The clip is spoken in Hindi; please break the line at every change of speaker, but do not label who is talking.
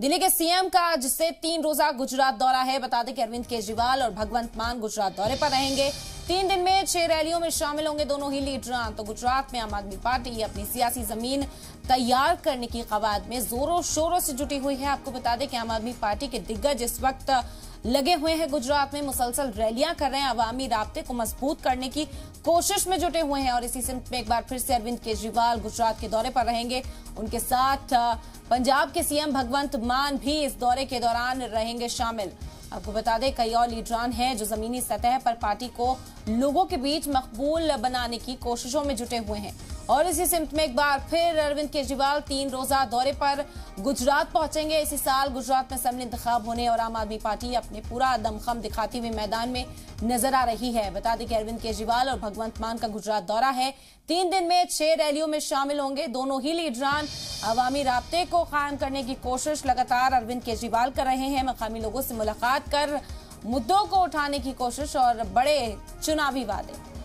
दिल्ली के सीएम का आज से 3 रोजा गुजरात दौरा है। बता दें कि अरविंद केजरीवाल और भगवंत मान गुजरात दौरे पर रहेंगे। 3 दिन में 6 रैलियों में शामिल होंगे दोनों ही लीडर। तो गुजरात में आम आदमी पार्टी अपनी सियासी जमीन तैयार करने की कवायद में जोरों शोरों से जुटी हुई है। आपको बता दें कि आम आदमी पार्टी के दिग्गज इस वक्त लगे हुए हैं गुजरात में, मुसलसल रैलियां कर रहे हैं, अवामी राब्ते को मजबूत करने की कोशिश में जुटे हुए हैं। और इसी सिमत में एक बार फिर से अरविंद केजरीवाल गुजरात के दौरे पर रहेंगे। उनके साथ पंजाब के सीएम भगवंत मान भी इस दौरे के दौरान रहेंगे शामिल। आपको बता दें कई और लीडरान हैं जो जमीनी सतह पर पार्टी को लोगों के बीच मकबूल बनाने की कोशिशों में जुटे हुए हैं। और इसी सिमत में एक बार फिर अरविंद केजरीवाल 3 रोजा दौरे पर गुजरात पहुंचेंगे। इसी साल गुजरात में असेंबली इंतखाब होने और आम आदमी पार्टी अपने पूरा दमखम दिखाती हुई मैदान में नजर आ रही है। बता दें कि अरविंद केजरीवाल और भगवंत मान का गुजरात दौरा है। 3 दिन में 6 रैलियों में शामिल होंगे दोनों ही लीडरान। अवामी राब्ते को कायम करने की कोशिश लगातार अरविंद केजरीवाल कर रहे हैं। मकामी लोगों से मुलाकात कर मुद्दों को उठाने की कोशिश और बड़े चुनावी वादे।